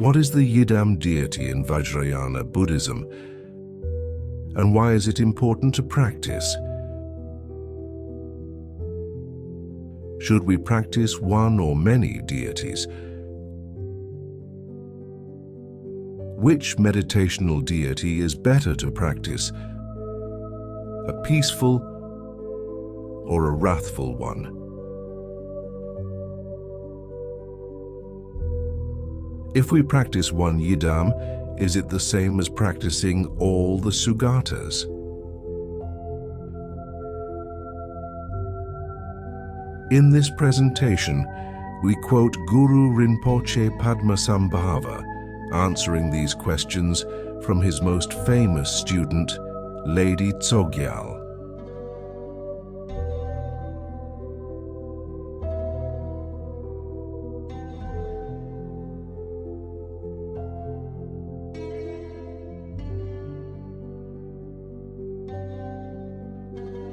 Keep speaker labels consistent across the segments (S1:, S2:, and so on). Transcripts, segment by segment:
S1: What is the Yidam deity in Vajrayana Buddhism, and why is it important to practice? Should we practice one or many deities? Which meditational deity is better to practice, a peaceful or a wrathful one? If we practice one Yidam, is it the same as practicing all the Sugatas? In this presentation, we quote Guru Rinpoche Padmasambhava, answering these questions from his most famous student, Ledi Tsogyal.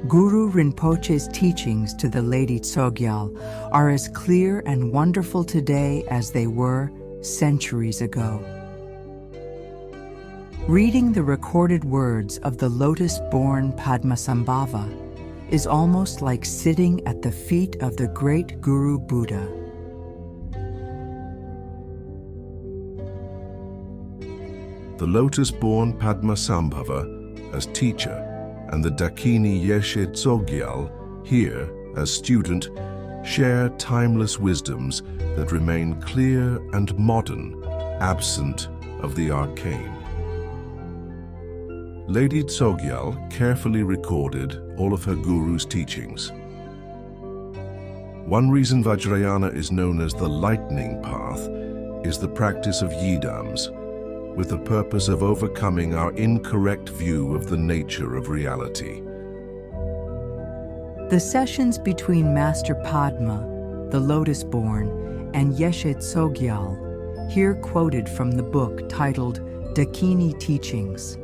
S2: Guru Rinpoche's teachings to the Ledi Tsogyal are as clear and wonderful today as they were centuries ago. Reading the recorded words of the lotus-born Padmasambhava is almost like sitting at the feet of the great Guru Buddha.
S1: The lotus-born Padmasambhava as teacher and the Dakini Yeshe Tsogyal, here as student, share timeless wisdoms that remain clear and modern, absent of the arcane. Ledi Tsogyal carefully recorded all of her guru's teachings. One reason Vajrayana is known as the lightning path is the practice of Yidams, with the purpose of overcoming our incorrect view of the nature of reality.
S2: The sessions between Master Padma, the lotus-born, and Yeshe Tsogyal, here quoted from the book titled Dakini Teachings,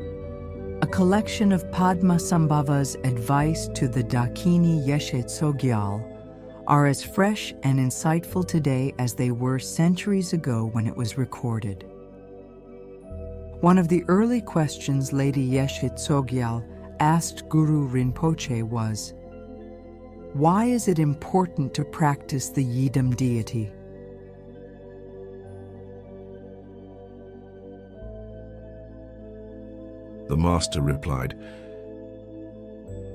S2: a collection of Padmasambhava's advice to the Dakini Yeshe Tsogyal, are as fresh and insightful today as they were centuries ago when it was recorded. One of the early questions Ledi Yeshe Tsogyal asked Guru Rinpoche was, why is it important to practice the Yidam deity?
S1: The master replied,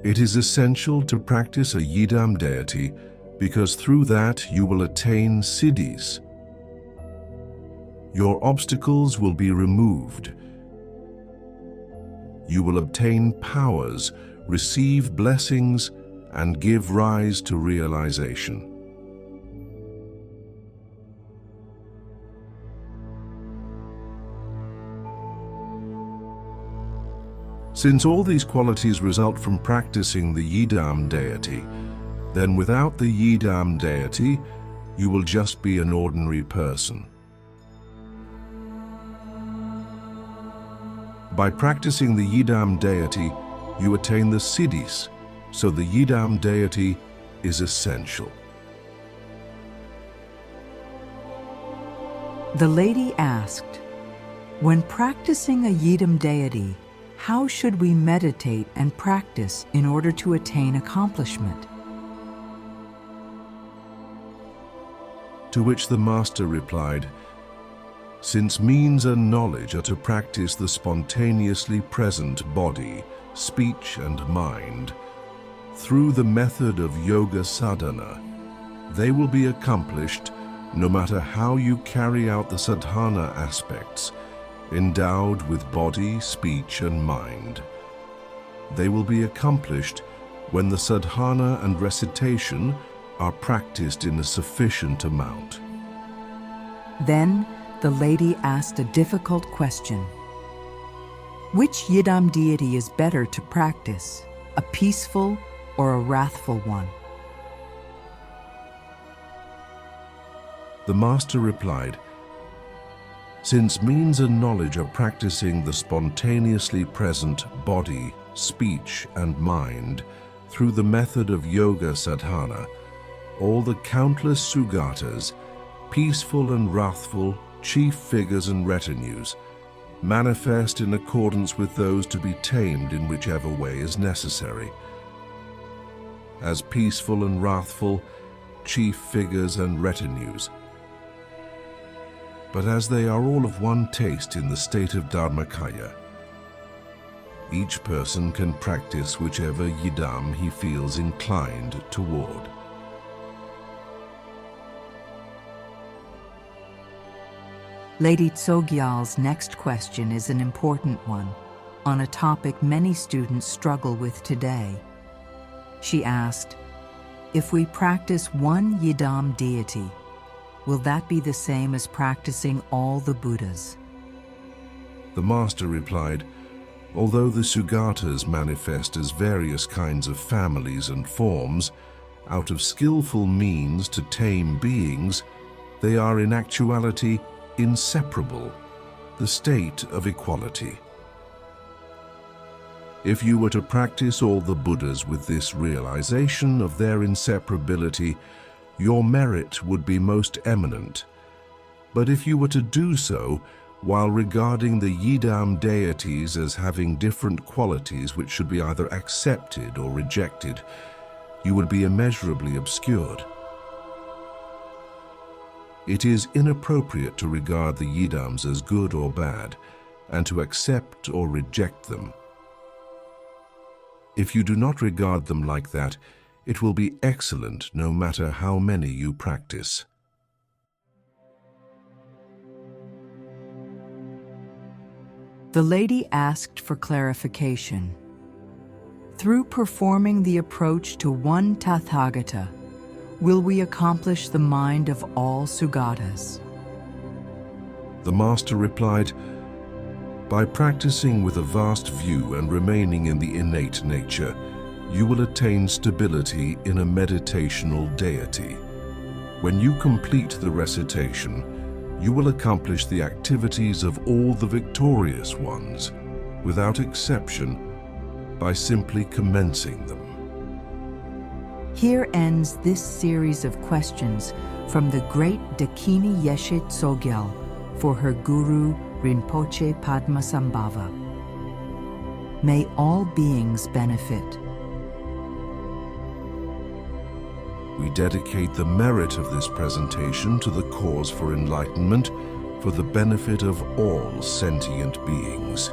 S1: "It is essential to practice a Yidam deity because through that you will attain siddhis. Your obstacles will be removed. You will obtain powers, receive blessings, and give rise to realization." Since all these qualities result from practicing the Yidam deity, then without the Yidam deity, you will just be an ordinary person. By practicing the Yidam deity, you attain the siddhis, so the Yidam deity is essential.
S2: The lady asked, when practicing a Yidam deity, how should we meditate and practice in order to attain accomplishment?
S1: To which the master replied, "Since means and knowledge are to practice the spontaneously present body, speech and mind, through the method of yoga sadhana, they will be accomplished no matter how you carry out the sadhana aspects, endowed with body, speech and mind. They will be accomplished when the sadhana and recitation are practiced in a sufficient amount."
S2: Then the lady asked a difficult question. Which Yidam deity is better to practice, a peaceful or a wrathful one?
S1: The master replied, "Since means and knowledge are practicing the spontaneously present body, speech and mind through the method of yoga sadhana, all the countless Sugatas, peaceful and wrathful, chief figures and retinues, manifest in accordance with those to be tamed in whichever way is necessary. As peaceful and wrathful, chief figures and retinues. But as they are all of one taste in the state of Dharmakaya, each person can practice whichever yidam he feels inclined toward.
S2: Lady Tsogyal's next question is an important one, on a topic many students struggle with today. She asked, if we practice one yidam deity, will that be the same as practicing all the Buddhas?
S1: The master replied, although the Sugatas manifest as various kinds of families and forms, out of skillful means to tame beings, they are in actuality inseparable, the state of equality. If you were to practice all the Buddhas with this realization of their inseparability, your merit would be most eminent. But if you were to do so while regarding the yidam deities as having different qualities which should be either accepted or rejected, you would be immeasurably obscured. It is inappropriate to regard the yidams as good or bad, and to accept or reject them. If you do not regard them like that, it will be excellent no matter how many you practice.
S2: The lady asked for clarification. Through performing the approach to one Tathagata, will we accomplish the mind of all Sugatas?
S1: The master replied, by practicing with a vast view and remaining in the innate nature, you will attain stability in a meditational deity. When you complete the recitation, you will accomplish the activities of all the victorious ones, without exception, by simply commencing them.
S2: Here ends this series of questions from the great Dakini Yeshe Tsogyal for her guru Rinpoche Padmasambhava. May all beings benefit.
S1: We dedicate the merit of this presentation to the cause for enlightenment for the benefit of all sentient beings.